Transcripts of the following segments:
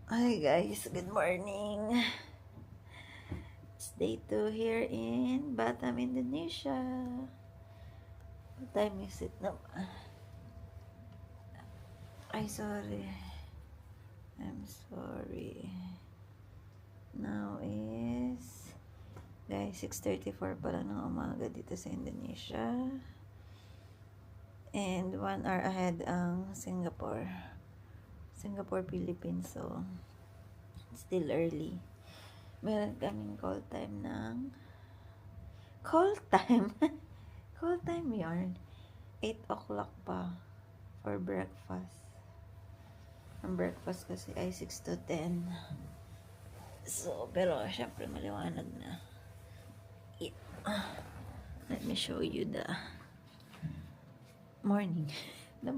Hi guys, good morning. It's day 2 here in Batam, Indonesia. What time is it now? Sorry. I'm sorry. Now is, guys, 6:34 pa lang ng umaga dito sa Indonesia. And 1 hour ahead ang Singapore, Philippines. So, still early. Meron kaming call time call time yarn. 8 o'clock pa for breakfast. Ang breakfast kasi ay 6 to 10. So, pero syempre maliwanag na. Let me show you the morning. The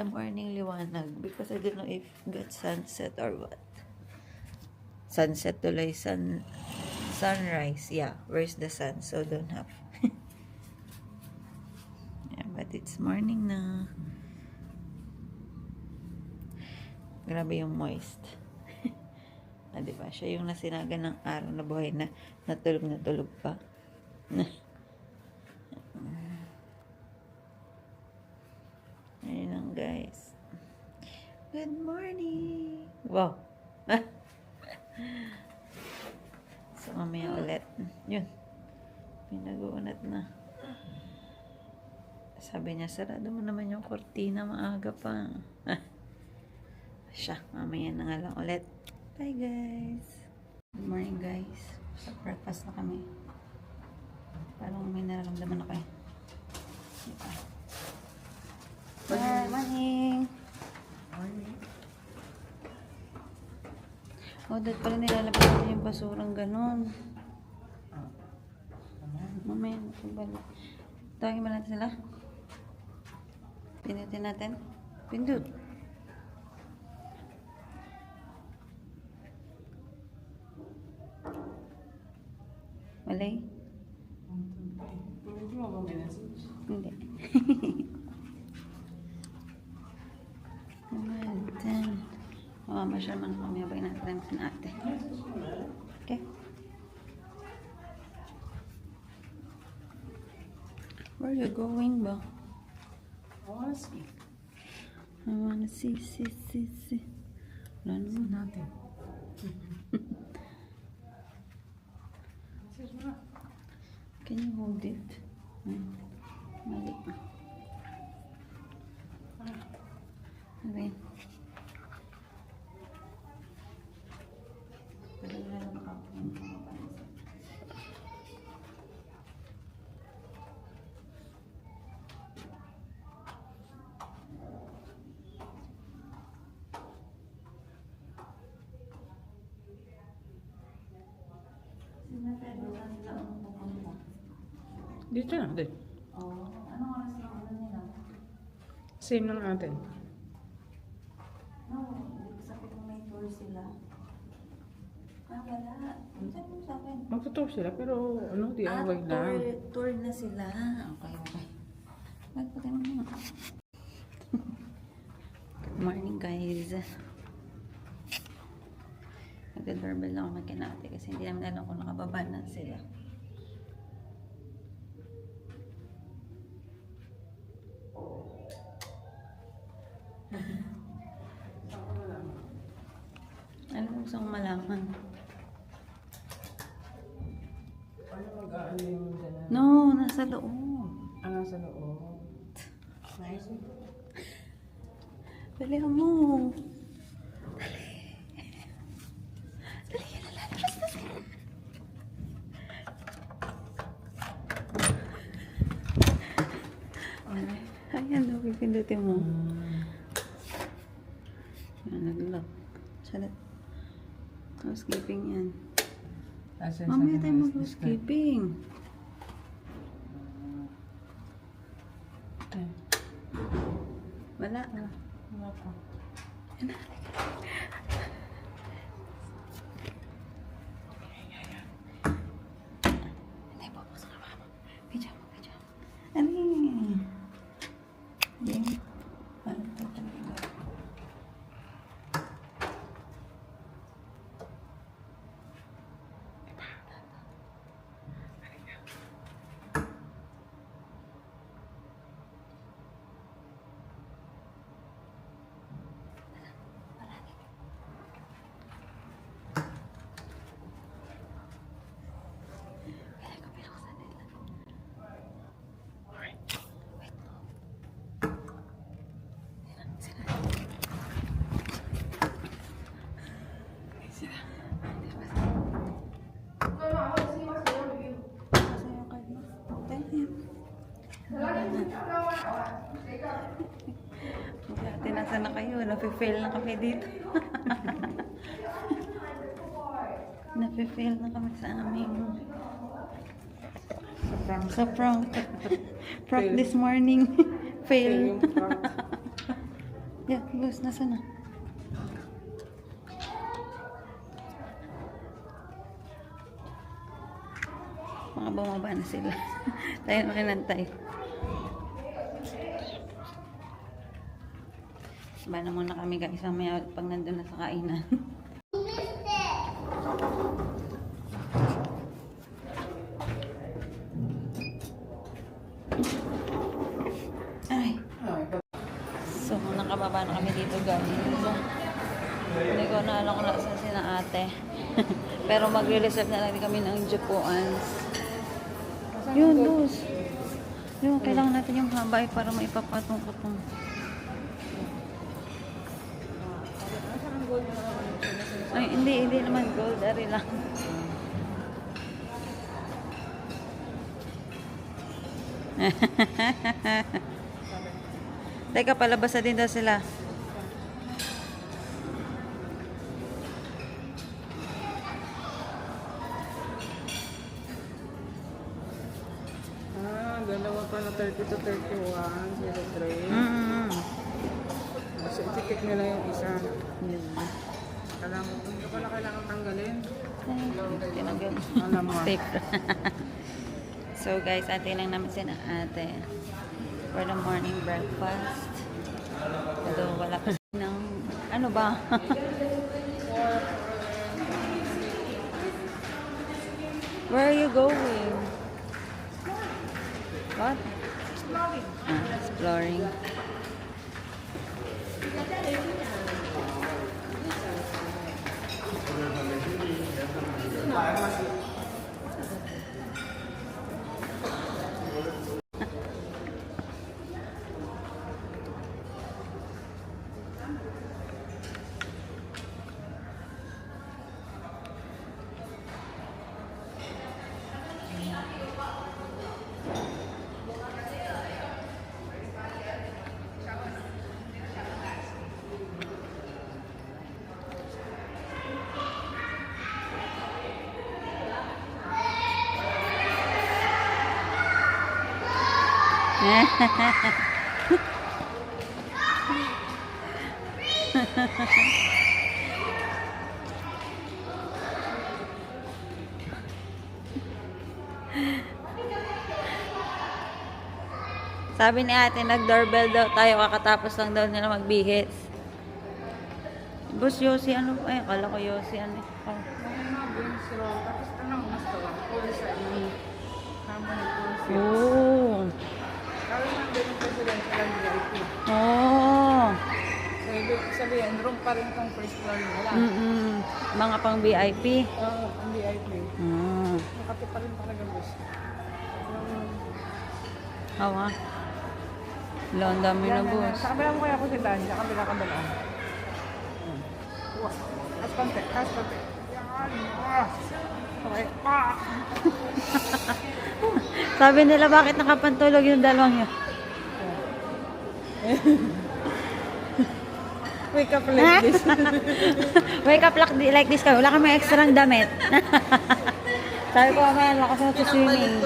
morning liwanag, because I don't know if got sunset or what. Sunset tuloy, sunrise. Yeah, where's the sun? So don't have. Yeah, but it's morning na. Grabe yung moist. Diba? Siya yung nasinaga ng araw na buhay na natulog pa. Ayun lang guys. Good morning! Wow! So mamaya ulit. Yun. Pinag-uunat na. Sabi niya, sarado mo naman yung kortina, maaga pa. Siya, mamaya na nga lang ulit. Bye guys! Good morning guys. Sa breakfast na kami. Parang may nararamdaman ako eh. Diba? Good morning! Morning! Oh, dahil pala nilalabas natin yung basurang ganun. Mamaya, balik. Tawagin ba natin sila? Pinitin natin? Pindot. Malay? Hindi. Masyal man kami abay natin sa ate. Okay? Where are you going ba? I wanna see. I wanna see. Wala naman. Nothing. Can you hold it? Mali. Okay. Dito na, dito. Oh, ano oras na ano nila? Same lang natin. No, sabi ko may tour sila. Wala. Sabi mo sa akin. Magtutour sila, pero ano, DIY lang. Tour na sila. Okay. Magpatay mo na. Good morning guys. Nag-doorbell lang ako magkinate kasi hindi namin alam kung nakababa na sila. Ano kung gusto kong malaman? Ano mag-aano yung dyan? No, nasa loob. Nasa loob. Nice. Dali mo. Dali, lalabas na sila. Ayan, daw, pipindutin mo. Nag-lock. Salat. Housekeeping yan. Mamaya tayo mag-housekeeping. Wala. Wala pa. Hindi, papasok ka ba? Pijama. Ano Ate, nasa na kayo? Nafe-fail na kami dito. Nafe-fail na kami sa aming Sa prank. sa prank. Prank Fail. this morning. Fail. Yung prank. Yeah, boss, nasa na? Mga bumaba na sila. Tayo makinantay. Ba na muna kami guys. Mamaya pag nandun na sa kainan. Ay. So, nakababa na kami dito guys. Hindi ko na alam kung nasa sina ate. Pero magre-reserve na lang din kami ng jupuan. Yun, Luz. Yun, kailangan natin yung habay para maipapatong-patong. Ay, hindi naman gold. Ari lang. Teka, palabas na din daw sila. Dalawa pa na 30 to 31, 03. Mm-hmm. Kasi ititik nila yung isa. Kailangan, hindi ko na kailangan tanggalin. Tinanggal. Alam mo. Tape. So guys, ate lang namin si ate for the morning breakfast. Ito, wala pa ng ano ba? Where are you going? What? Exploring. Sabi ni ate, nag-doorbell daw tayo kakatapos lang daw nila magbihis. Boss Yossi, ano? Ay, akala ko Yossi, ano? Oh. Tapos tanong, mas to, pulis sa inyo. Kamo ni pulis. Oh. Kaya nang ganun president sa lang VIP. Oh. So, ibig sabihin, room pa rin itong first floor nila. Mga pang VIP. Oo, ang VIP. Mm. Nakati pa rin talaga boss. Hawa. Wala, ang dami na boss. Sa kabila mo kaya po si Dan, sa kabila. As konti, as konti. Yan. Okay. Sabi nila, bakit nakapantulog yung dalawang yun? Wake up like this. Wake up like this ka. Wala kami extra damit. Sabi ko, man, lakas na sa swimming.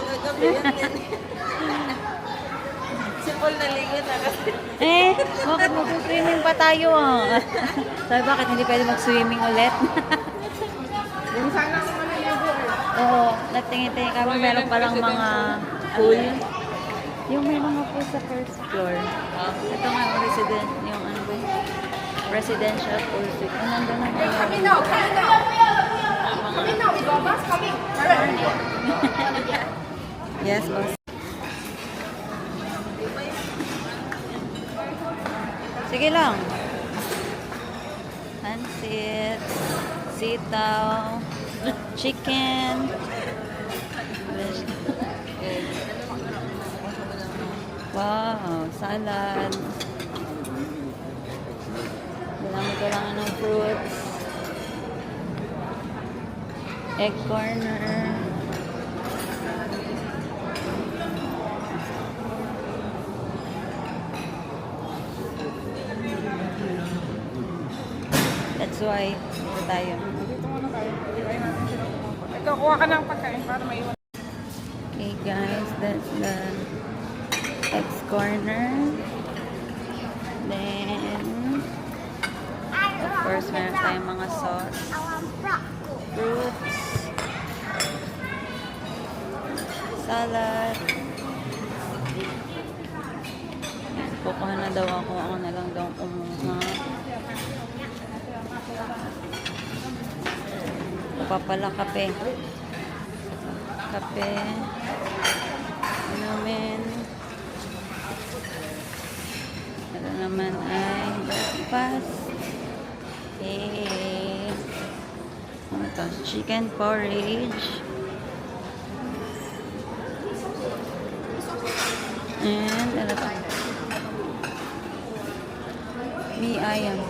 Simple na lingon na kasi. Bakit mag-swimming pa tayo ah? Sabi, bakit hindi pwede mag-swimming ulit? Yung sana ako maniligo eh. Oo, nagtingin-tingin kami. Meron palang mga pool. Yung may mga pool sa first floor. Ito nga, resident, yung ano ba yun? Residential pool. Yung nandun na mga... Yes, boss. Sige lang. Pansit, sitaw, chicken, wow, salad. Marami ko lang ng fruits. Egg corner. why dito tayo. Dito muna tayo. Iwain natin sila kumain. Ikaw, kuha ka ng pagkain para maiwan. Okay guys, that's the X corner. Then, of course, meron tayong mga sauce, fruits, salad. Kukuha na daw ako na lang daw kumuha. Pa pala kape. Kape. Inumin. Ito naman ay breakfast. Okay. Ano to? Chicken porridge. And ano to? Mi ayam.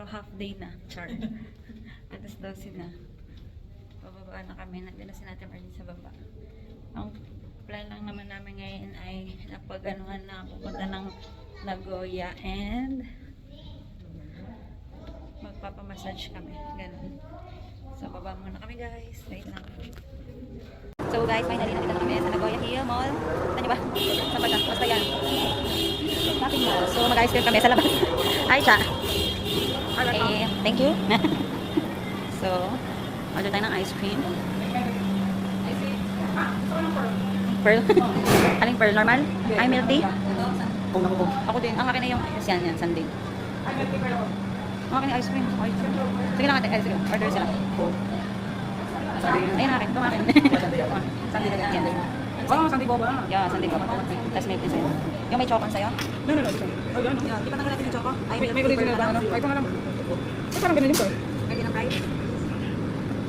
Pero half day na, char. Alas 12 na. Bababa na kami. Nandiyan na si Ate Marlene sa baba. Ang plan lang naman namin ngayon ay napag-anuhan na pupunta ng Nagoya and magpapamassage kami. Ganun. So, baba muna kami guys. Wait lang. So guys, finally nandito na kami sa Nagoya Hill Mall. Ano ba? Sa pagka? Basta yan. Shopping mall. So, mag-ice cream kami sa labas. Ay, cha. Okay, thank you. So, order tayo ng ice cream. Pearl? Aling pearl? Normal? Ay, milk tea? Ako din. Ang akin na yung, yan, sundae. Ang akin na ice cream. Sige lang ate, sige. Order sila. Ayun ang akin. Ito ang akin. Sundae na yan. Oh, Sunday boba. Yeah, sundae ko. Tapos milk tea sa'yo. Yung may choco sa'yo? No. Oh, yan. Yeah, di pa tanggal natin yung choco? Ay, May original ba? Ano? Ay, ito nga lang. Ay, parang ganun yung pearl. Pwede ng price?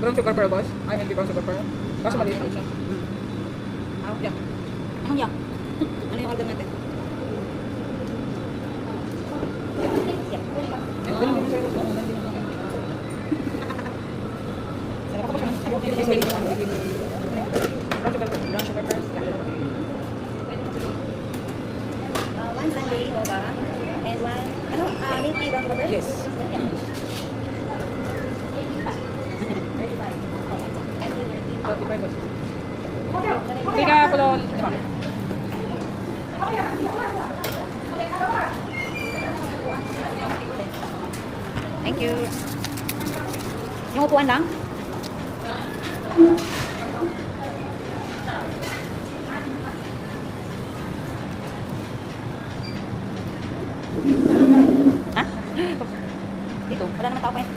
Brown sugar pearl, boss. Ay, hindi brown sugar pearl. Kaso maliit lang siya. Yeah. Anong yak? Ano yung order natin? Brown sugar pearl. One sundae boba and one, milk tea brown sugar? Yes. Tiga puluh lima. Thank you. Yung upuan lang? Ha? Dito, wala naman tao pa eh.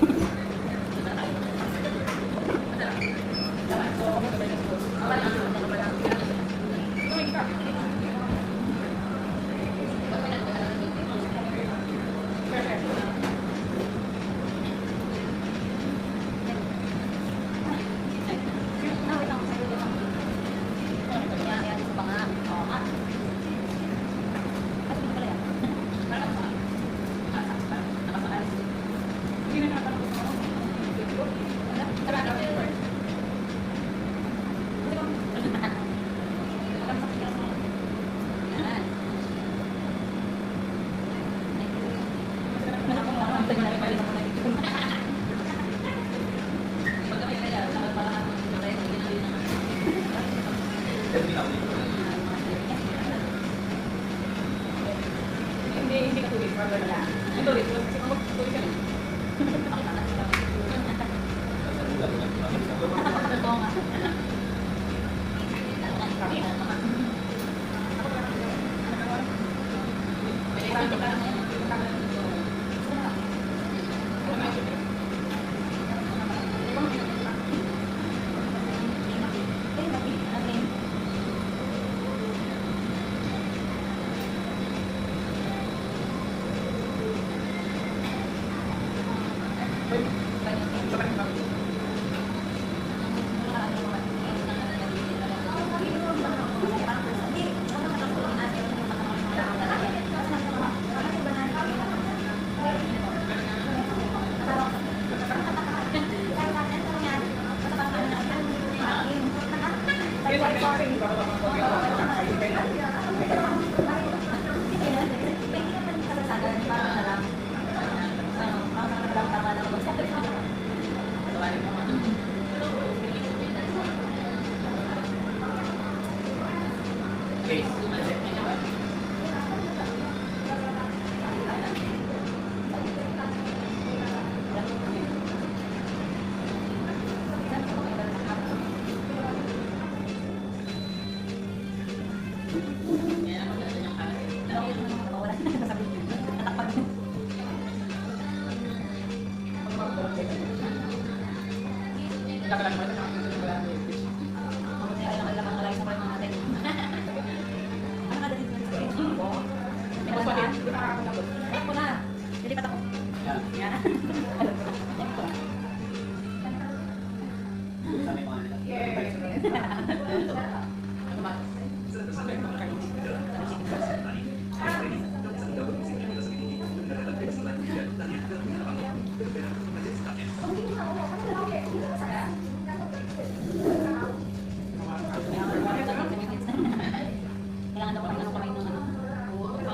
Hindi ka tulis. Ito ulit. Tulis ka rin.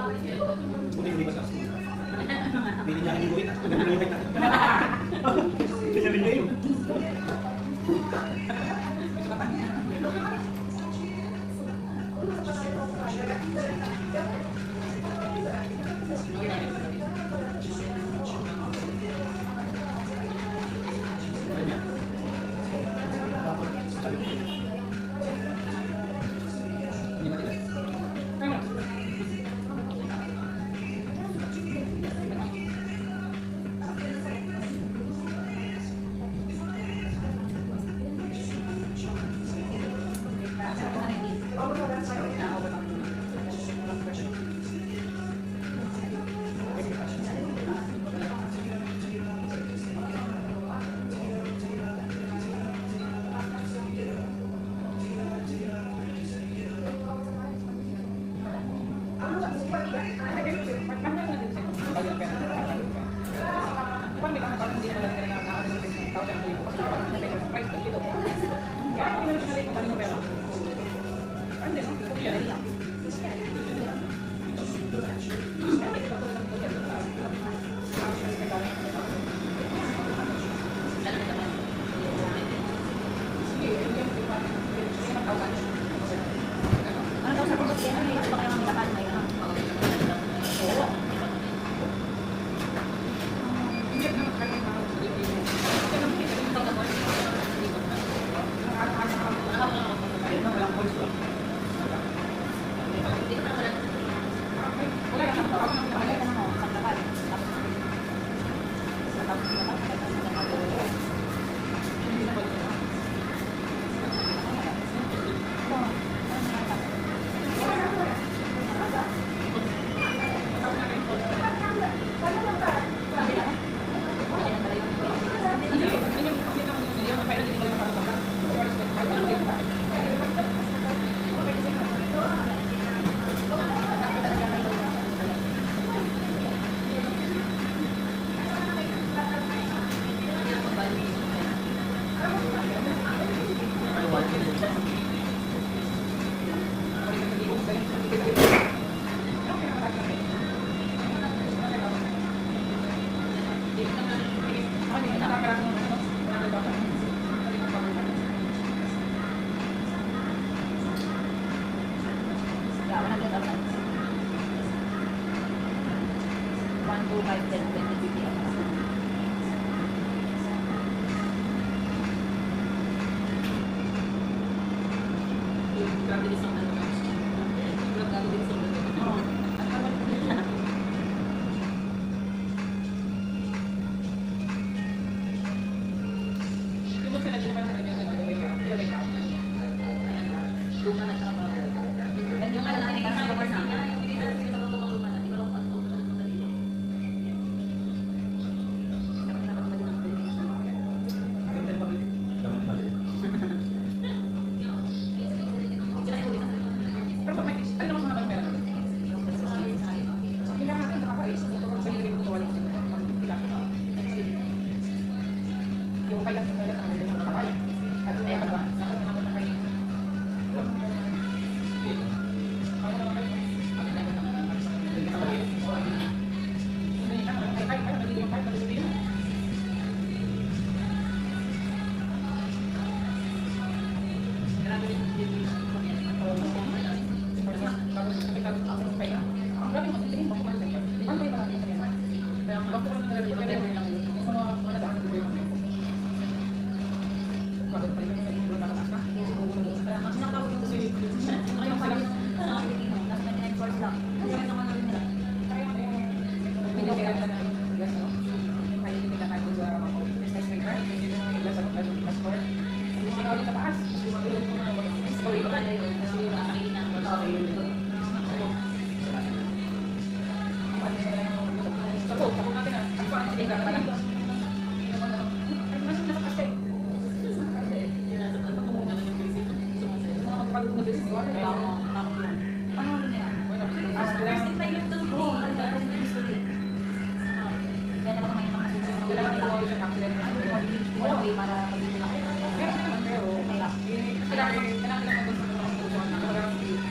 Buti hindi ba sa hindi niya hinuwit. Hinuwit na. Hindi niya hinuwit.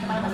Para mas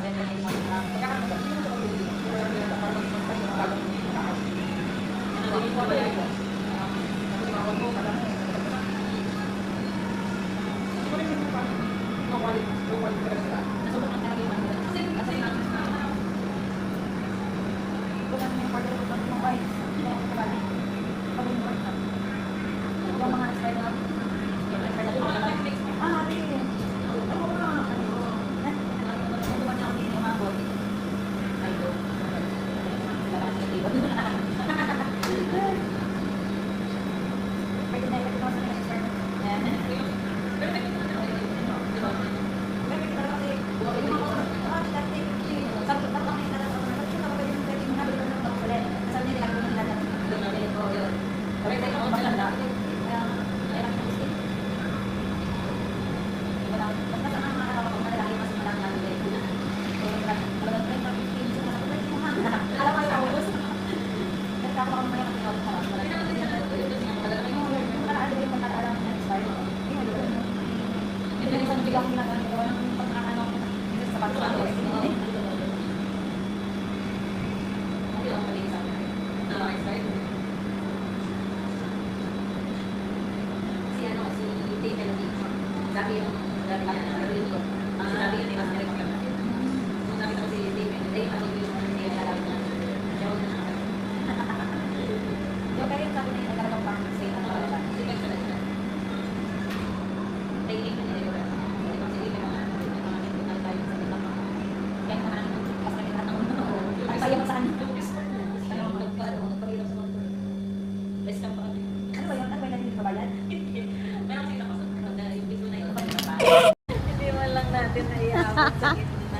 Hindi man lang natin naiabot sa gitna.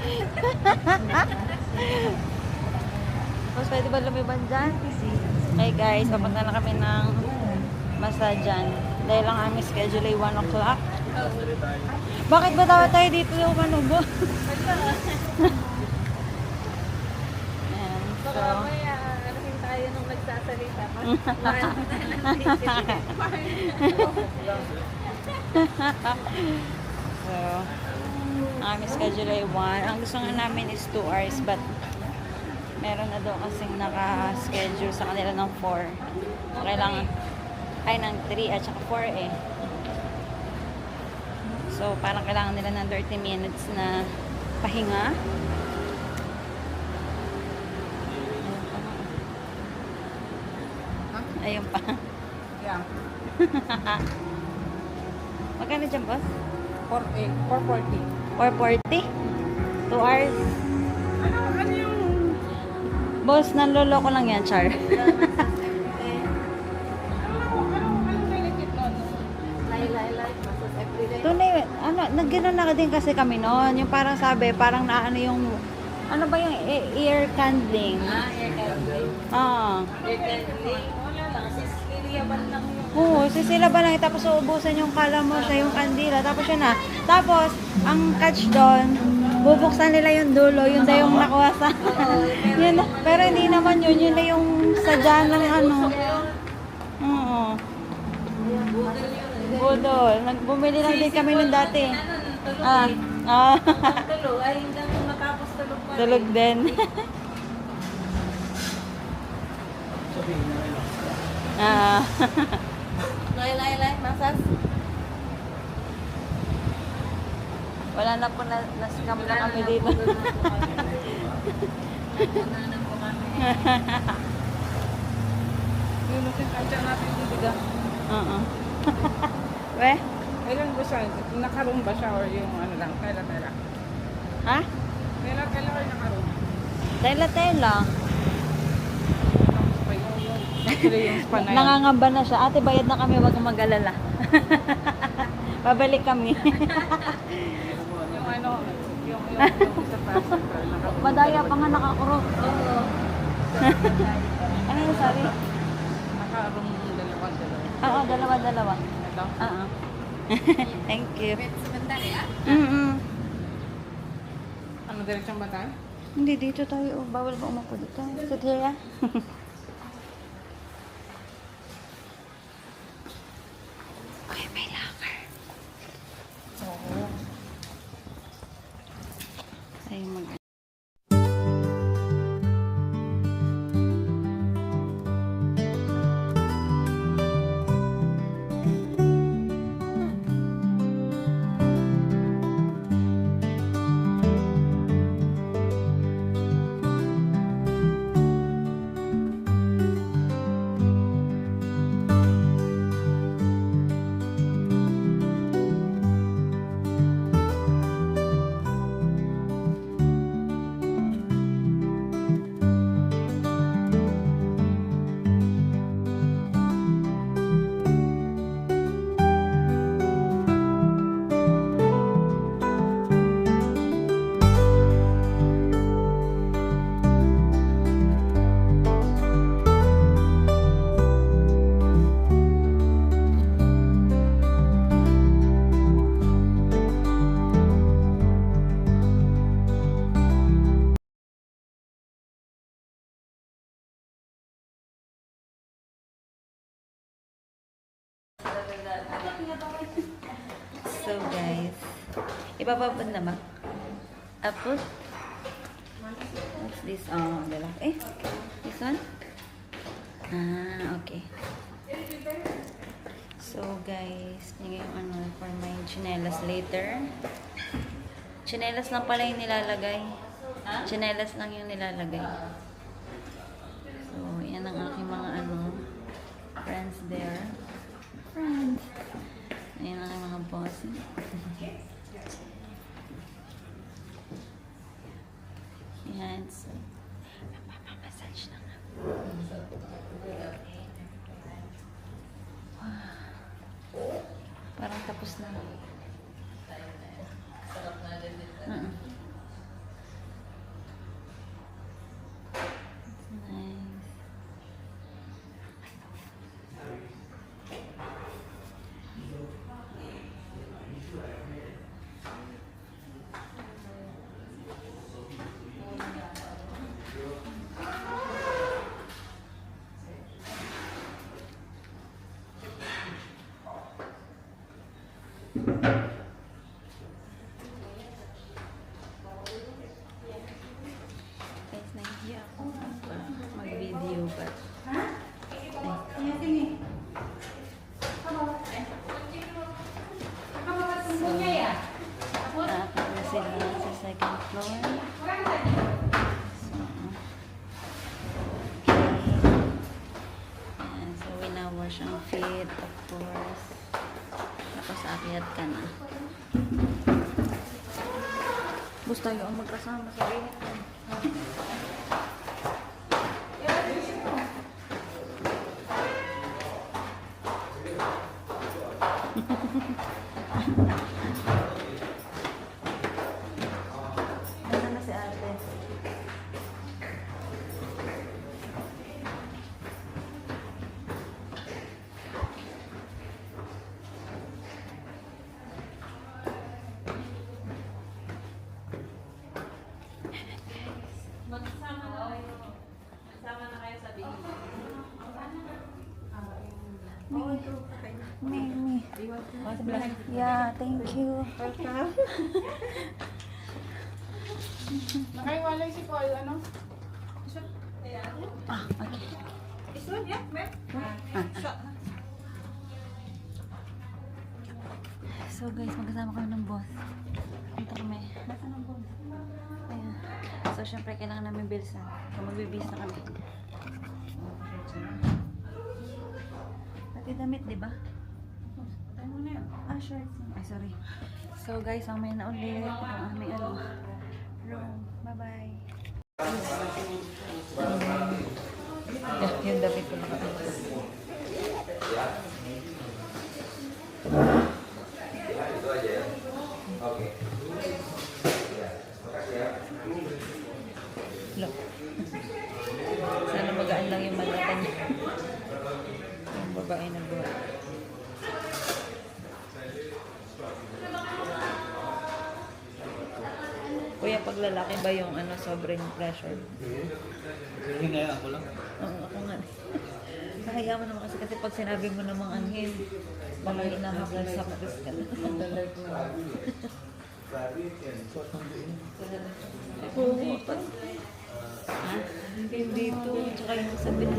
Mas pwede ba lumiban dyan? Okay guys, papunta na kami ng Masajan. Dahil lang aming schedule ay 1 o'clock. Bakit ba dapat tayo dito yung manubo? Ayan, so... Alamin tayo nung nagsasalita pa. So, aming schedule ay 1. Ang gusto nga namin is 2 hours but meron na daw kasing naka-schedule sa kanila ng 4. Kailangan ay ng 3 at saka 4 eh. So, parang kailangan nila ng 30 minutes na pahinga. Ayun pa. Yeah. Magkano dyan, boss? 440. 440? 2 hours? Ano yung... Boss, nanloloko lang yan, Char. Anong legit nun? Tunay, ano, nagganon na din kasi kami noon. Yung parang sabi, parang naano yung, ano ba yung ear candling? Air candling. Ah. Air candling. Wala lang. Sisiliyaban lang yung... Oo, sisila ba lang, tapos uubusan yung kala mo siya, yung kandila, tapos yun na. Tapos, ang catch doon, bubuksan nila yung dulo, yun na yung nakuha sa... yun na, pero hindi naman yun, yun na yung sadya ng ano. Oo. Budol. Bumili lang din kami nun dati. Ah. Ah. Tulo ay hanggang matapos tulog pa. Tulog din. Sabihin na rin. Ah. Lay, masas. Wala na po na-scam na kami dito. Nakunanan po kami. Yung nagkakansya natin dito ka. Oo. We? Kailan ba siya? Nakaroon ba siya or yung ano lang? Kailan? Ha? Kailan or nakaroon? Tela-tela. Tapos pa yung actually yung spa na yan. Nangangamba na siya. Ate, bayad na kami, wag kang mag-alala. Babalik kami. Yung ano, yung sa pastor. Madaya pa nga nakakurot. Oo. Ano yung sabi? Nakaroon dalawa. Oo, dalawa. Ito. Oo. Thank you. Sementary ah? Ano, diretsong ba tayo? Hindi, dito tayo. Bawal ba umupo dito? Sit here, ah. Okay, may locker. Oo. Ay, mag- So guys, Ipapabad na ba? Apple? What's this? Oh, dala. Eh, this one? Ah, okay. So, guys, yung ano, for my chinelas later. Chinelas lang pala yung nilalagay. Chinelas lang yung nilalagay. So, yan ang aking mga ano, friends there. Friends. Ayan ang aking mga boss. Yan. So, massage na nga. Parang tapos na. Nice. Guys, nahihiya ako mag-video but nakakita sila sa second floor. And so we now wash ang feet, of course. Tapos akyat ka na. Bus tayo ang magkasama sa init. Nasaan na si ate? Me. Yeah, thank you. Welcome. Nakaiwalay si Paul, ano? Ah, okay. So guys, magkasama kami ng boss. Punta kami. Nasaan ang boss? Ayan. So syempre kailangan namin bilisan. So magbibis na kami. Pati damit, di ba? Ah, shorts. Ay, sorry. So guys, mamaya na ulit. Ito ang aming ano, room. Bye-bye. Yung damit ko nakapit. Look. Sana magaan lang yung mata niya. Yung babae na buhay. Kuya, pag lalaki ba yung ano, sobrang pressure? Hinayaan ko lang. Oo, ako nga. Nakaya mo naman kasi pag sinabi mo namang anhin, baka inahablan sa kapis ka na. Oo, pag... Ha? Hindi to. Tsaka yung sabihin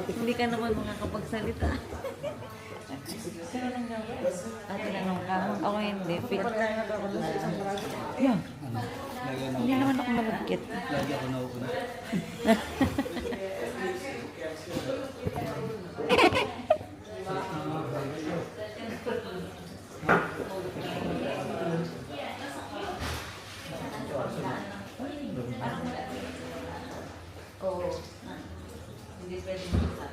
hindi ka naman makakapagsalita. Kaya lang gawin. Tinanong ka. Ako hindi. Fit. Yan. Hindi naman ako malagkit. Lagi ako nauuna. Hindi pwede mo sa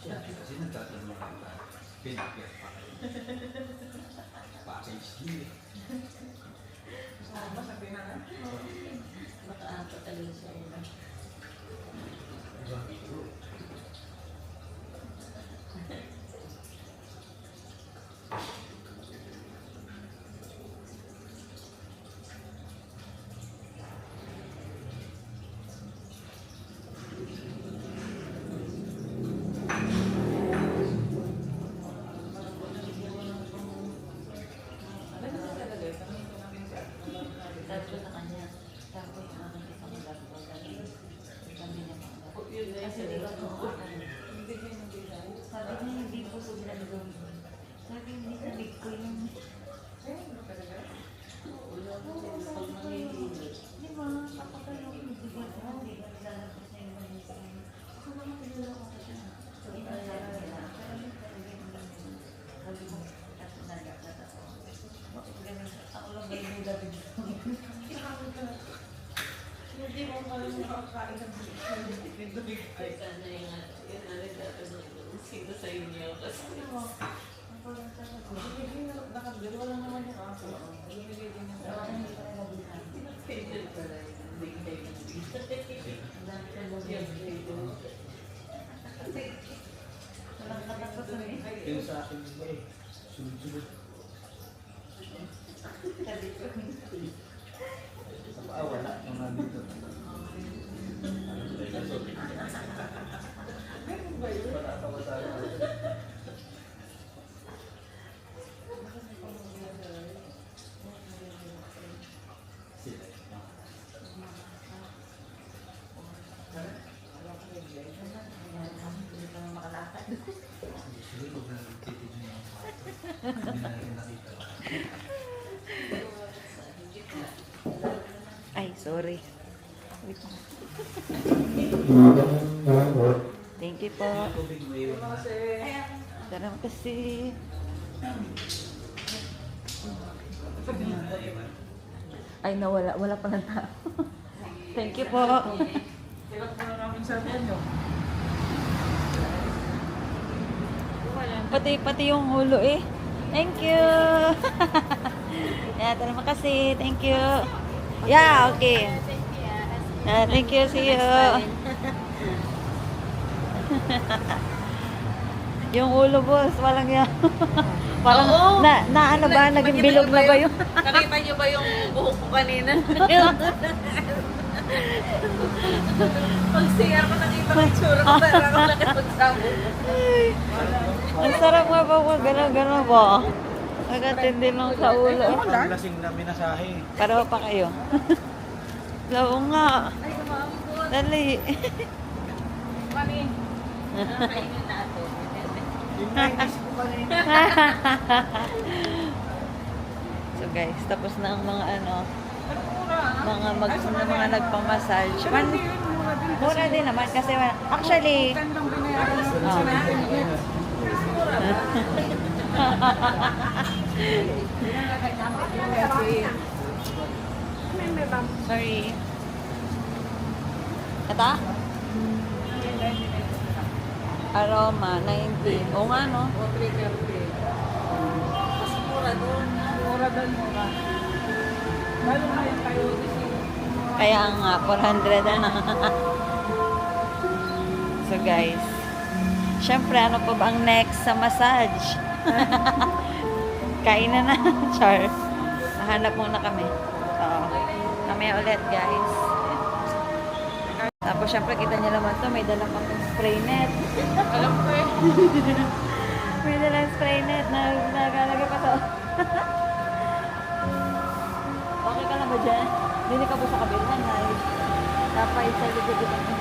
Kasi nagtatanong ka, pinakit pa kayo. Package deal. Yung sa akin ba eh, sunod-sunod. Sa paa, wala. Mga dito. Wala ka masabi. Sila. Ay, sorry. Wait lang. Thank you po. Salamat kasi. Ay, nawala. Wala pa ng tao. Thank you po. Silat mo na namin sa inyo. Pati yung ulo eh. Thank you. Yeah, salamat kasi. Thank you. Yeah, okay. Thank you. See you. Yung ulo, boss, walang yan. Parang, Oo. na ano ba? Naging bilog na ba yung? Nakita niyo ba yung buhok ko kanina? Pag CR ko nakita ko yung tsura ko, pero ako nakipagsabog. Ang sarap nga ba kung gano'n ba? Nagatindi lang sa ulo. Ang lasing na minasahe. Pareho pa kayo. Oo nga. Ay, kumambot. Dali. Mami, nakainin natin. Yung nainis ko kanina. So guys, tapos na ang mga ano, mga nagpamassage. Mura din naman kasi actually, Gandang binayaran namin Oh. sa 19 sorry. Kata? Aroma, 90. Oo nga, no? O, 330. Mas mura doon. Mura doon, mura. Lalo na yung kayo Kaya nga, 400 na. So guys, syempre, ano pa ba ang next sa massage? Kain na. Char. Nahanap muna kami. Oo. Kami ulit, guys. Tapos, syempre, kita niyo naman to may dala pang spray net. Alam ko eh. May dalang spray net na nagalagay pa to. Okay ka lang ba dyan? Dili ka po sa kabila, nice. Tapay sa likod dito.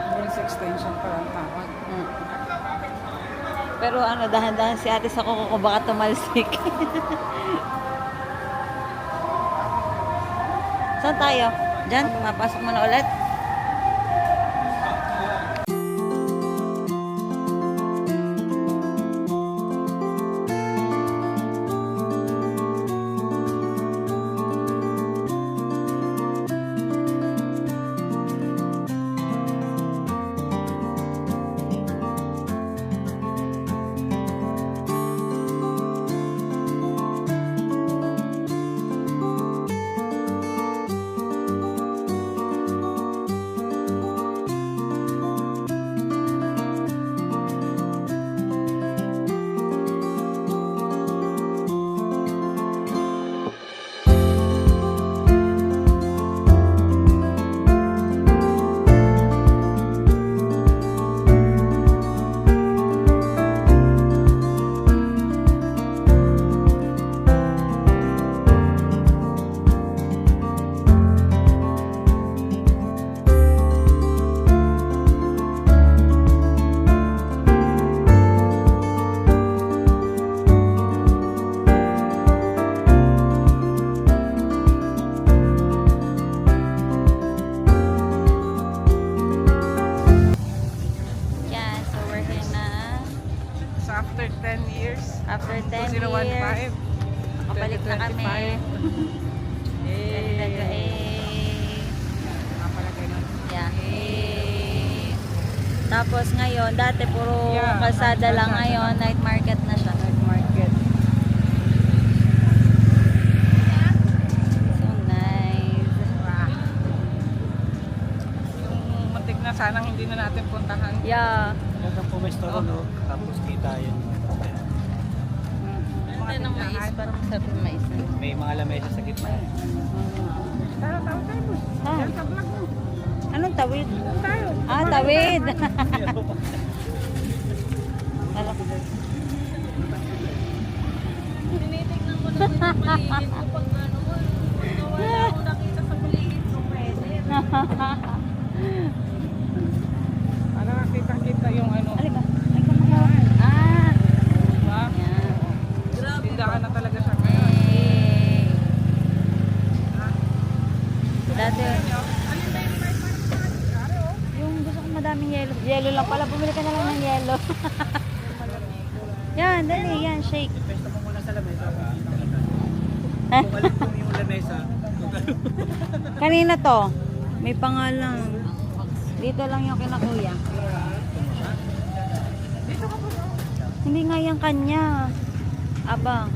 Voice extension pa lang tawag. Mm. Pero ano, dahan-dahan si ate sa kuko ko baka tumalsik. Saan tayo? Diyan? Mapasok mo na ulit? Yan, so we're here na. So after 10 years, After 10 years, 2015, kapalik na kami. 2025. Eh. Napalagay nun. Yeah. Eh. Tapos ngayon, dati puro Yeah, kalsada lang, kalsada. ngayon night market na siya. Night market. So nice. Yung muntik na sanang hindi na natin puntahan. Yeah. Hanggang po may store, no? Tapos kita yun. Ano ng mais? Parang sarap ng mais. May mga lamesa sa gitna. Tayo tayo, boss. Ah. Yan sa vlog mo. Anong tawid? Tayo. Ah, tawid. Alam ko. Tinitignan ko naman yung paligid ko pag ano mo. Wala ako nakita sa paligid ko, pwede. Para nakita-kita yung ano. Alin ba? Ay, kamahaw. Ah. Diba? Yan. Grabe daan na talaga siya ngayon. Hey. Dati, yung gusto ko madaming yelo. Yelo lang pala. Bumili ka na lang ng yelo. Yan, dali. Yan, shake. Pesta mo muna sa lamesa. Bumalik mo yung lamesa. Kanina to. May pangalan. Dito lang yung kinakuya. Hindi nga yung kanya. Aba.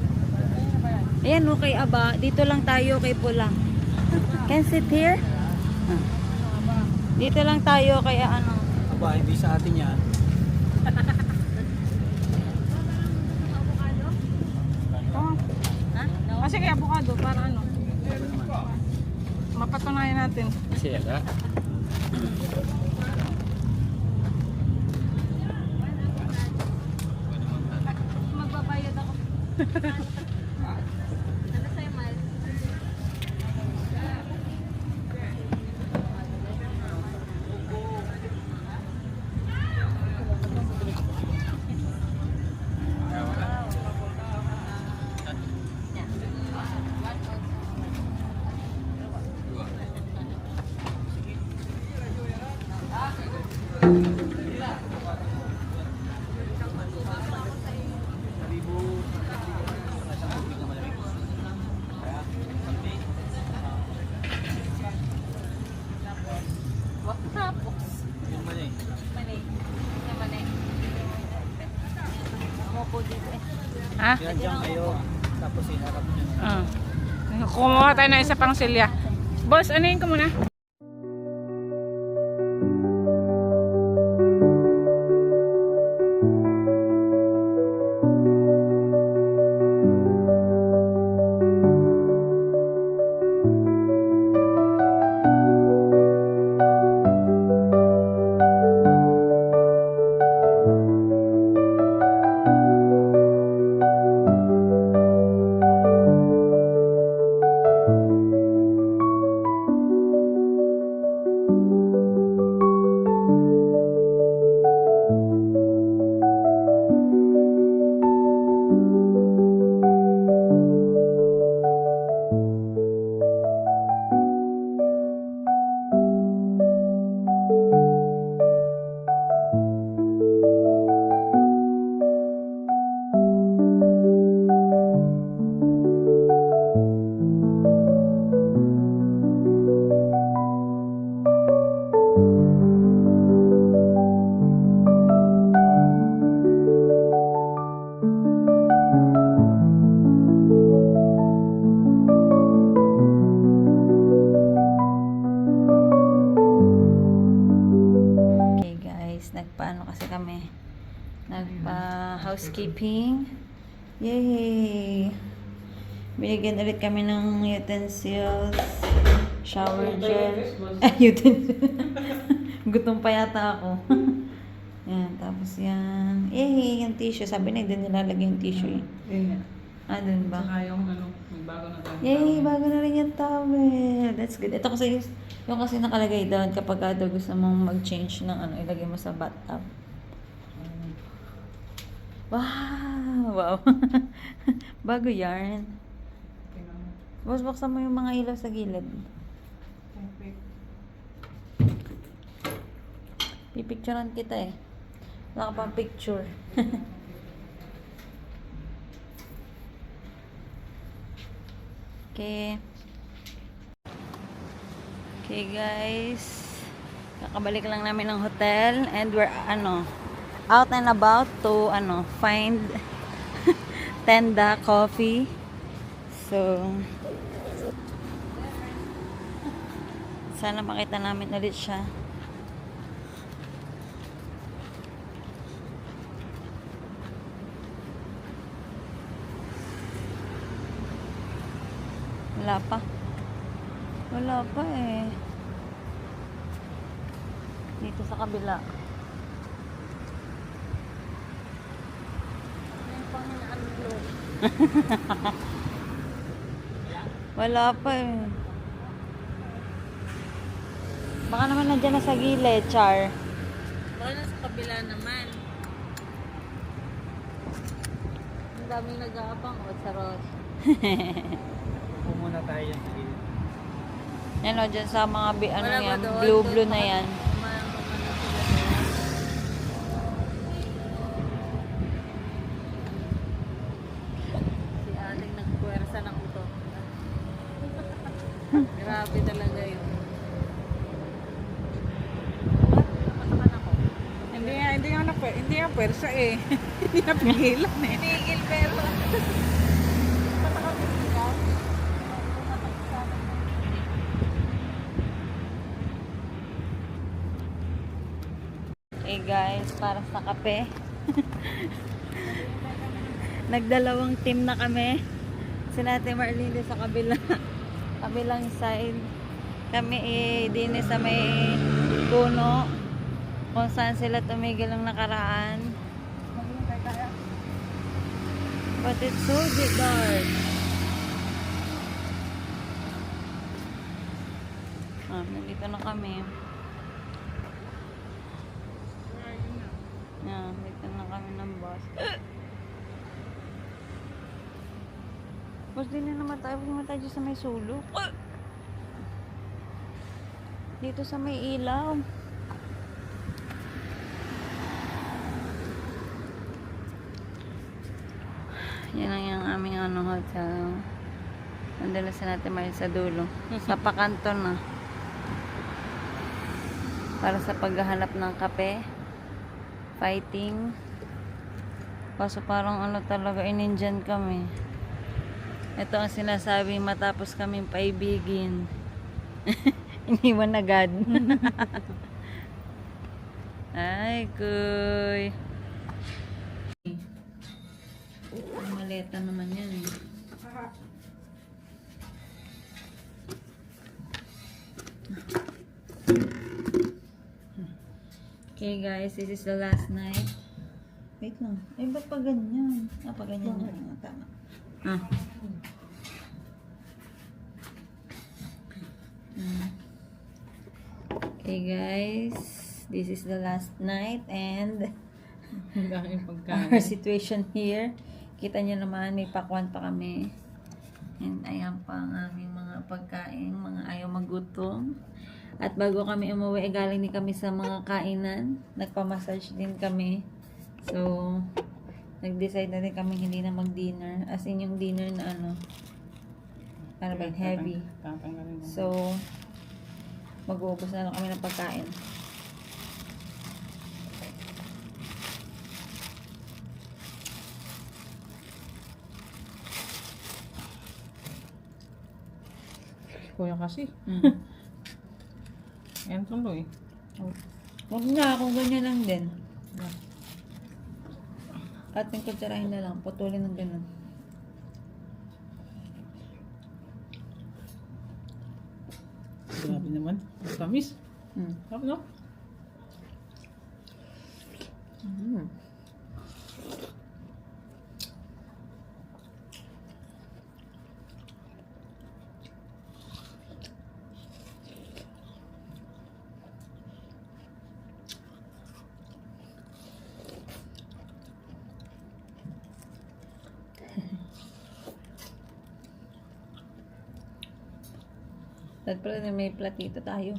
Ayan, okay, aba. Dito lang tayo kay Pula. Can sit here? Ah. Dito lang tayo kaya ano. Aba, hindi sa atin yan. Oh. Ah, sige, avocado. Para ano? Mapatunayan natin. Siya. Magbabayad ako. Ano sa'yo, Mal? Yung mali. Mali. Yung mali. Umupo dito eh. Ha? Yan dyan kayo. Tapos iharap nyo. Ah. Kumuha tayo ng isa pang silya. Boss, anuhin ko muna. Okay guys, nagpaano kasi kami. Nagpa-housekeeping. Yay! Binigyan ulit kami ng utensils. Shower gel. Utensils. Gutom pa yata ako. Yan, tapos yan. Yay! Yung tissue. Sabi na, doon nilalagay yung tissue eh. Ah, doon ba? Saka yung ano, may bago na tayo. Yay! Bago na rin yung towel. That's good. Ito kasi, yung kasi nakalagay doon kapag daw gusto mong mag-change ng ano, ilagay mo sa bathtub. Wow! Wow! Bago yarn. Boss, buksan mo yung mga ilaw sa gilid. Pipicturean kita eh. Wala ka pang picture. Okay. Okay guys. Kakabalik lang namin ng hotel and we're out and about to find Tenda Coffee. So sana makita namin ulit siya. Wala pa. Wala pa eh. Dito sa kabila. Wala pa eh. Baka naman nandiyan na sa gilid, Char. Baka nasa kabila naman. daming nag-aabang. O, charot. Upo muna tayo yan sa gilid. Yan o, dyan sa mga ano Wala ba yan, doon? blue Doon na yan. Si ating nagpuwersa ng uto. Grabe talaga yun. Matakan ako. Hindi nga pwersa eh. Hindi nga pigilan eh. Pinigil pero. Matakan ko sila. Okay guys, para sa kape. Nagdalawang team na kami. Si Ate Marlene sa kabilang side. Kami din sa may puno kung saan sila tumigil ng nakaraan. But it's so dark. Nandito na kami. Dito na kami ng bus. Bus din na naman tayo. Huwag naman tayo sa may sulok. Dito sa may ilaw. Yan lang yung aming hotel. Nandala sa natin may sa dulo. Sa pakanto na. Para sa paghahanap ng kape. Fighting. Kaso parang talaga inindiyan kami. Ito ang sinasabi matapos kaming paibigin. Iniwan agad. Ay, kuy. Maleta naman yan eh. Okay guys, this is the last night. Wait lang. Ay, ba't pa ganyan? Pa ganyan yan. Tama. Okay guys, this is the last night and our situation here. Kita nyo naman, may pakwan pa kami. And ayan pa ang aming mga pagkain, mga ayaw magutom. At bago kami umuwi, galing din kami sa mga kainan. Nagpa-massage din kami. So, nag-decide na din kami hindi na mag-dinner. As in yung dinner na para ba heavy. So, mag-uubos na lang kami ng pagkain. Kuya kasi. Yan tuloy. Huwag nga, kung ganyan lang din. At yung kutsarahin na lang, putulin ng ganun. Grabe naman. Tamis. Sarap, no? Dahil pala na may platito tayo.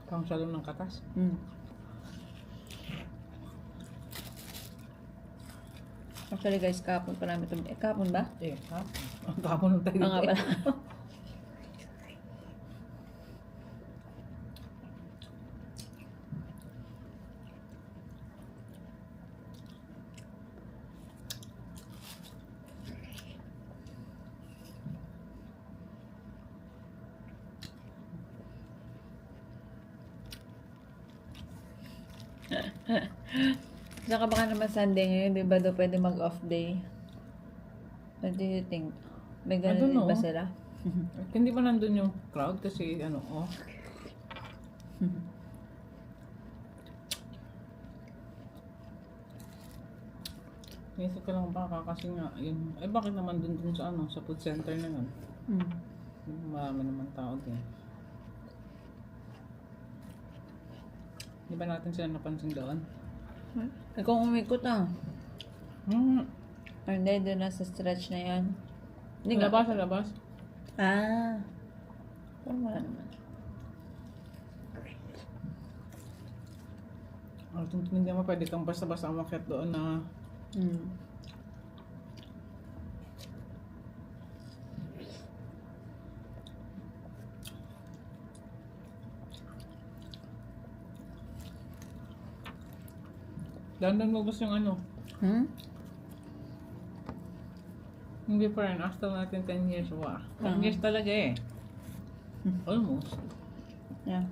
Pang salon ng katas. Actually guys, kahapon pa namin ito. Kahapon ba? Ha? Ang tapon ng tayo. Oo nga pala. Saka baka naman Sunday ngayon, di ba daw pwede mag-off day? What do you think? May I ganun don't din ba know. sila? Hindi ba nandun yung crowd? Kasi off. Naisip ko lang baka kasi nga, yun, bakit naman dun sa sa food center na yun? Marami naman tao din. Di ba natin sila napansin doon? Ikaw umikot Or hindi, doon na sa stretch na yan. Hindi Sa nga. labas, sa labas. Ah. Parang wala naman. Hindi mo pwede kang basta-basta umakyat doon na Hmm. dandan mo gusto yung ano. Hmm? Hindi pa rin. After natin 10 years. Wow. 10 Ah. years talaga eh. Almost. Yeah.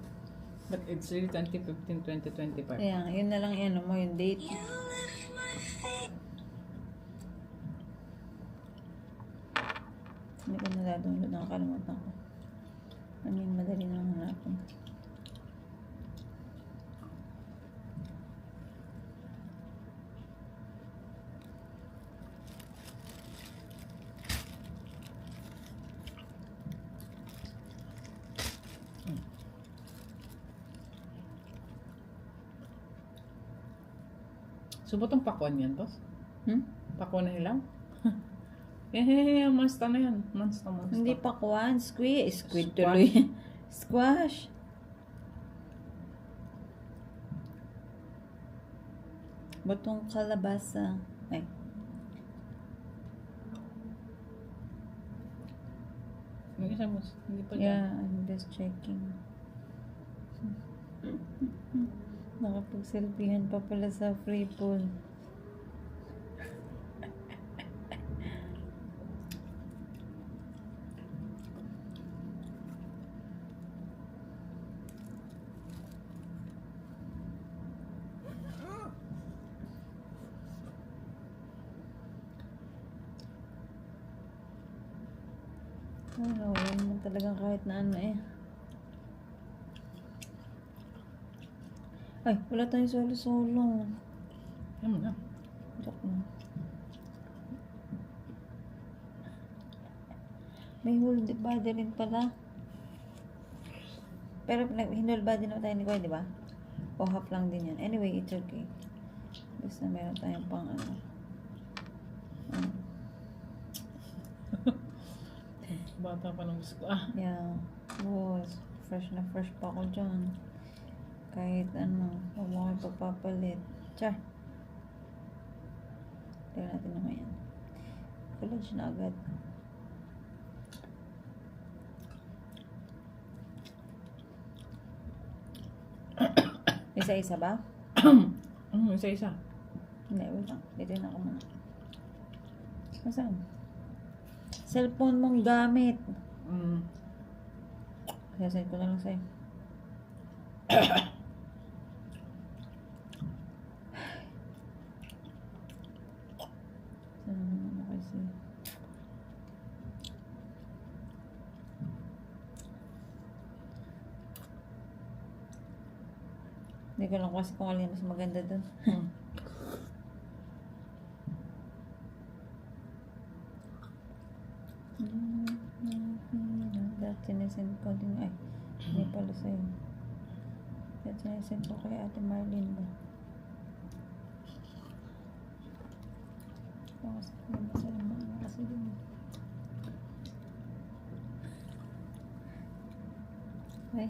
But it's really 2015, 2025. Kaya, yun na lang yan mo, yung date. Hindi ko naladownload, nakakalimutan ko. Ano yun, madali na lang hanapin. Subotong pakwan yan, boss. Hmm? Pakwan na hilaw? Yeah, monster na yan. Monster. Hindi pa kuwan, squid Squash. tuloy. Squash. Batong kalabasa. Ay, Yung isa mo, hindi pa yeah, I'm just checking. Nakapag-selfiehan pa pala sa free pool. Ano, wala naman talagang kahit na ano eh. Ay, wala tayong solo-solo. Ano na? Joke lang. May whole body rin pala. Pero whole body naman tayo ni Kuya, di ba? O half lang din yan. Anyway, it's okay. Basta meron tayong pang ano. Bata pa nung gusto ko. Ah, Yeah. Was fresh na fresh pa ako dyan. Kahit ano, huwag mo kayo pagpapalit. Char. Tignan natin naman yan. College na agad. Isa-isa ba? isa-isa. Hindi, wait lang. Titignan ako muna. Saan? Cellphone mong gamit. Sasend ko na lang sa'yo. Saan naman ako kasi? Hindi ko lang kasi kung alin mas maganda dun. Dati sinesend ko din. Ay, hindi pala sa'yo. Dati sinesend ko kay Ate Marlene ba? Kasi hindi masaya mga kasi din. Ay.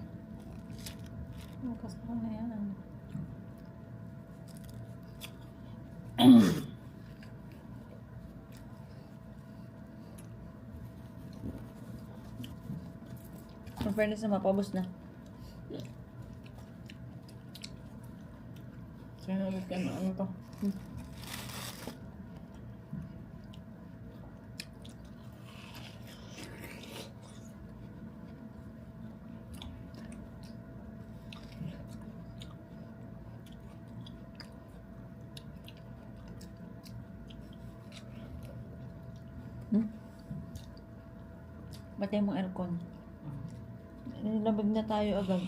Bukas ko na yan. In fairness na mapabos na. Sino ulit ka na? Ano to? Batay mo aircon. Nilabag na tayo agad.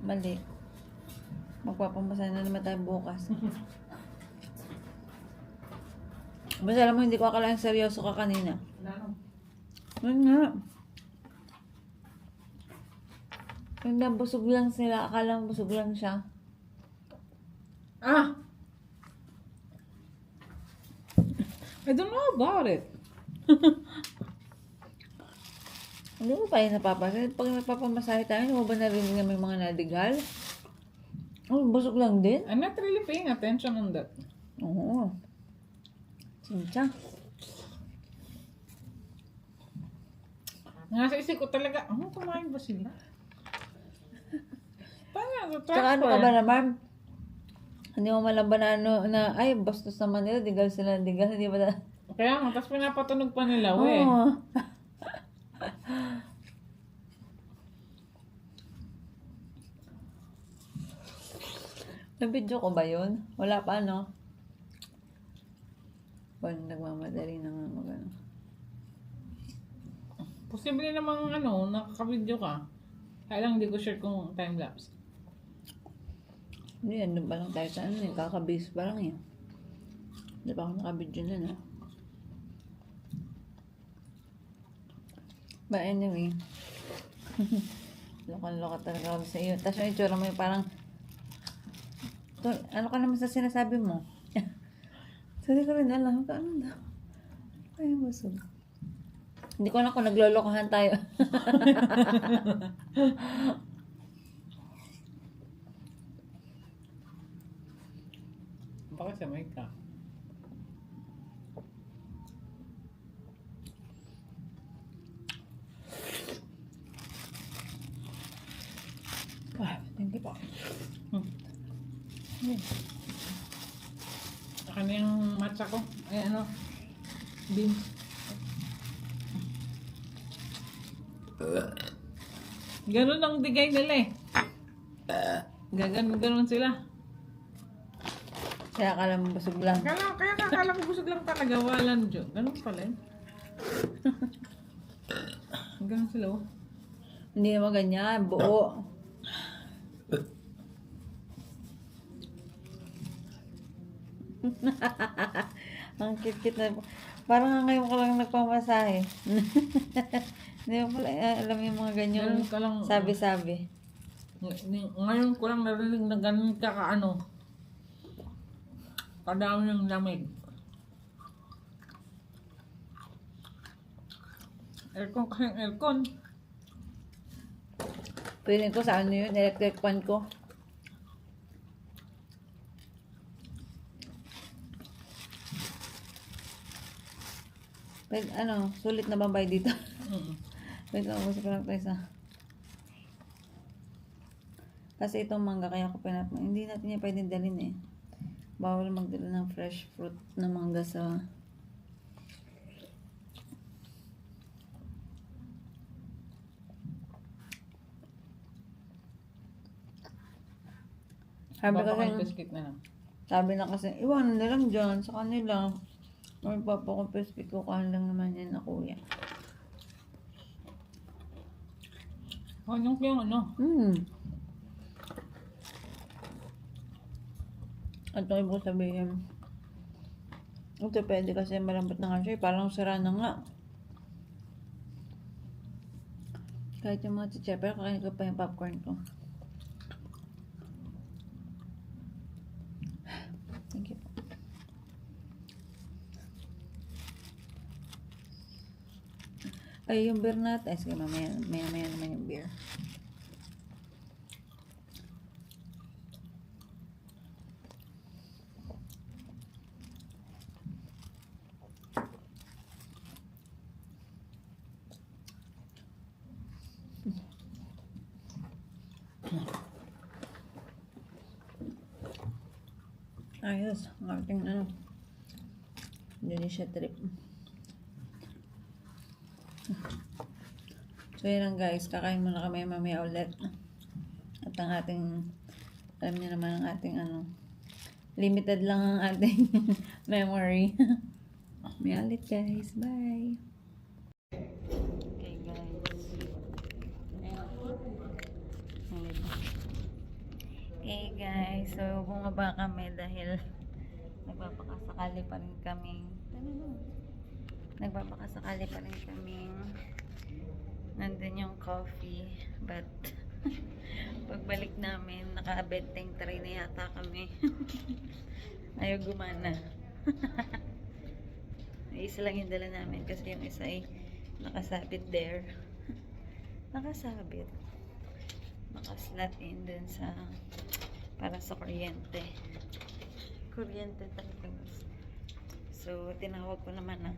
Mali. Magpapamasa na naman tayo bukas. Basta alam mo, hindi ko akalaing seryoso ka kanina. Ano? Yun nga. Hindi, busog lang sila. Akala busog lang siya. Ah! I don't know about it. Hindi mo pa yun napapansin. Pag nagpapamasahe tayo, hindi mo ba narinig na may mga nadigal? Oh, busog lang din. I'm not really paying attention on that. Oo. Sincha. Nasa isip ko talaga, kumain ba sila? Paano? Tsaka ano ka ba naman? Hindi mo malaban na ano, na, ay, bastos naman nila, digal sila, digal, hindi ba na? Kaya nga, tapos pinapatunog pa nila, we. Oo. Na-video ko ba yun? Wala pa, no? Well, nagmamadali na nga mag-ano. Posible namang nakaka-video ka. Kaya lang hindi ko sure kung time-lapse. Hindi, ano pa lang tayo sa ano, kakabase pa lang yun. Hindi pa ako nakabidyo na, no? But anyway, loka-loka talaga ako sa iyo. Tapos yung itsura mo yung parang, ano ka naman sa sinasabi mo? Sorry ko rin alam. Ano na? Ay, busog. Hindi ko alam kung naglolokohan tayo. Bakit sa mic ka? Thank you po. Saka na yung matcha ko. Ay, beans. Ganun ang bigay nila eh. Gaganon sila. Kaya akala mo busog lang. Kaya akala ko busog lang talaga. Walang dyan. Ganun pala eh. Ganun sila oh. Hindi naman ganyan. Buo. Ang cute-cute na. Parang ngayon ko lang nagpamasahe. Hindi mo pala alam yung mga ganyan. Ganun ka lang. Sabi-sabi. Ngayon ko lang narinig na ganun ka kadami ng lamig. Aircon kasing aircon. Feeling ko sa ano yun, electric fan ko. Wait, sulit na bambay dito. Wait lang, gusto ko lang tayo sa... Kasi itong mangga, kaya ko hindi natin yan pwedeng dalhin eh. Bawal magdala ng fresh fruit na mangga sa... Sabi na kasi, iwanan na lang dyan sa kanila. Magpapakumpesket ko lang naman yan na kuya. Yung At ito ibig sabihin, ito pwede kasi malambot na nga siya. Parang sara na nga. Kahit yung mga chicha, pero kakain ko pa yung popcorn ko. Thank you. Ay, yung beer natin. Sige, mamaya naman yung beer. Ayos, ang ating Indonesia trip. So yun lang guys, kakain muna kami mamaya ulit. At ang ating, alam niyo naman ang ating limited lang ang ating memory. May ulit guys, bye! Okay guys. Okay guys, so bumaba kami dahil nagpapakasakali pa rin kaming nandun yung coffee, but Pagbalik namin, naka-benteng tray na yata kami. Ayaw gumana. Isa lang yung dala namin kasi yung isa ay nakasabit there. Nakasabit. Nakaslot in dun sa para sa kuryente. Kuryente talaga. So, tinawag ko naman na.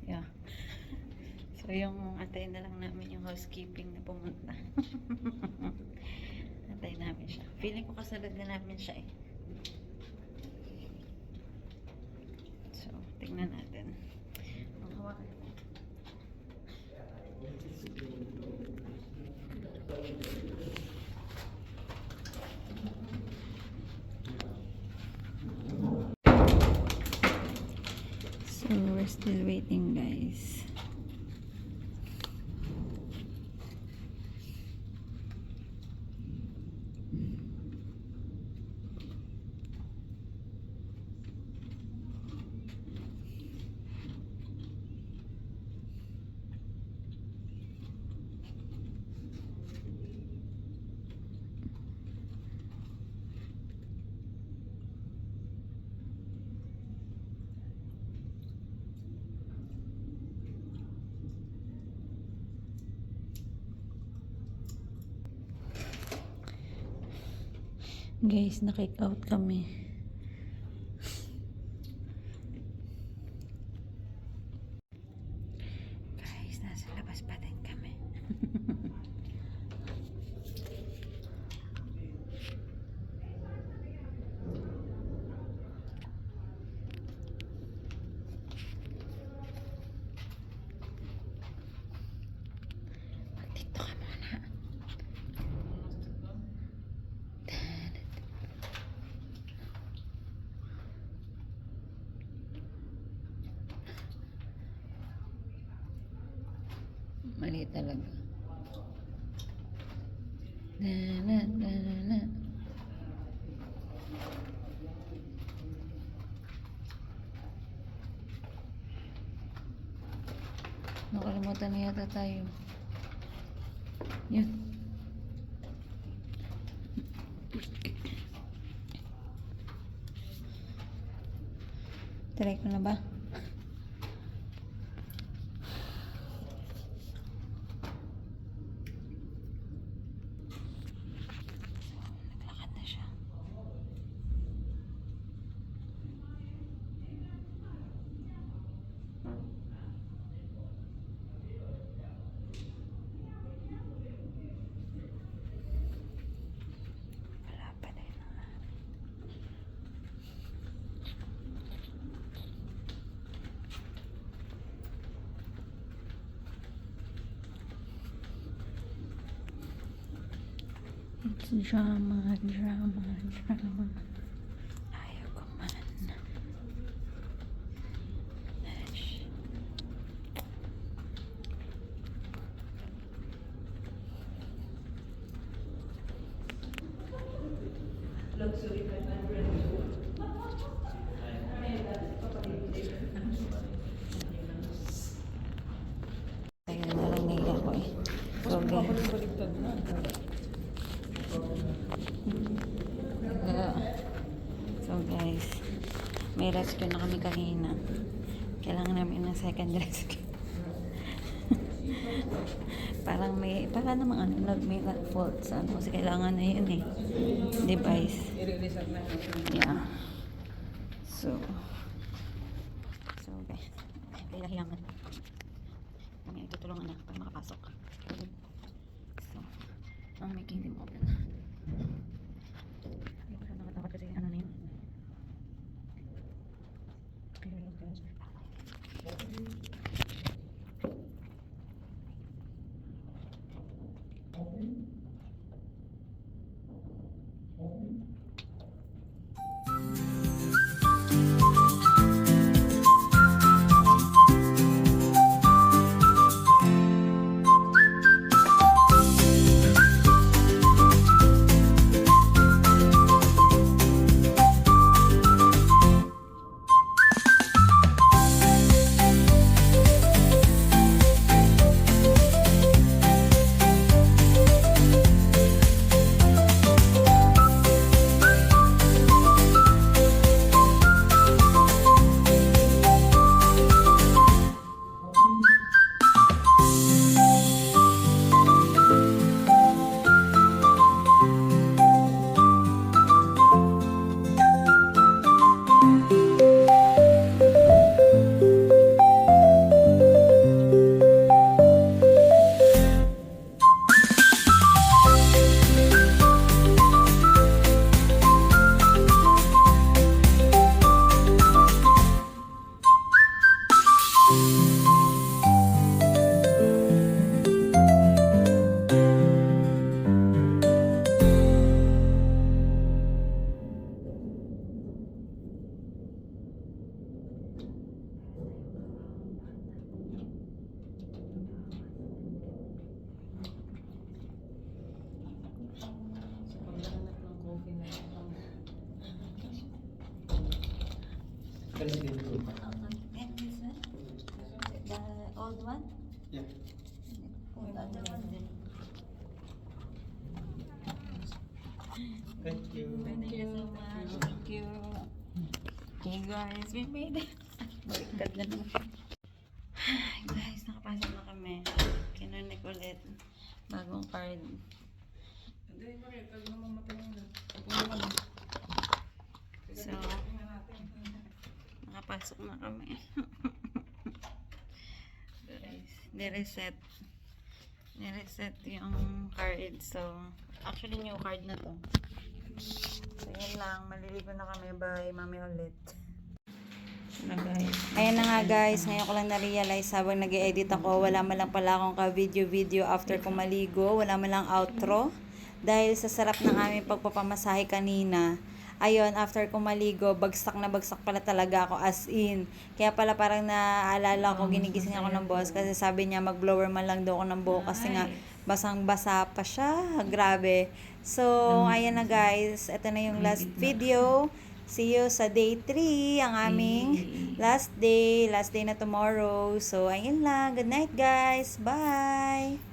Yeah. So, yung antay na lang namin yung housekeeping na pumunta. Antay namin siya. Feeling ko kasalad na namin siya eh. So, tingnan natin. Ang hawakan. So, we're still waiting, guys. Guys, na-kick out kami. Guys, nasa labas pa din kami. Magdito ka muna. Mali talaga. Na na na na na. Nakalimutan na yata tayo. Yun. Try ko na ba? Naglakad na siya. Wala pa din. It's drama, drama, drama. Ayaw ko man. Ash. Ayun na lang nila ko eh. So, Baliktad na. So guys, may rescue na kami kanina. Kailangan namin ng second rescue. Parang namang ano, may fault sa ano. Kasi kailangan na yun eh. Device. I-release na. Yeah. So guys, kaya hilangan. Kami ay tutulungan na para makapasok. So, ang may hindi mo open. Hindi ko siya nakatapat kasi ano na yun. Ganun din po. And this one? The old one? Yeah. Oh, the other one din. Thank you. Thank you so much. Thank you. Okay guys, we made it. Baliktad na naman. Ay, guys, nakapasok na kami. Kinunik ulit. Bagong card. Hindi, bakit? Huwag naman matanong. So, nakapasok na kami. Guys, nireset. Nireset yung card. So, actually new card na to. So, yun lang. Maliligo na kami. Bye, mami ulit. Na guys. Ayan na nga guys, ngayon ko lang na-realize habang nag-edit ako, wala man lang pala akong ka-video after ko maligo, wala man lang outro. Dahil sa sarap ng aming pagpapamasahe kanina, ayun, after ko maligo, bagsak na bagsak pala talaga ako as in. Kaya pala parang naaalala ko, ginigising ako ng boss kasi sabi niya mag-blower man lang daw ako ng buhok kasi nga basang-basa pa siya. Grabe. So, ayan na guys, ito na yung last video. See you sa day 3, ang aming last day na tomorrow. So, ayun lang. Good night, guys. Bye!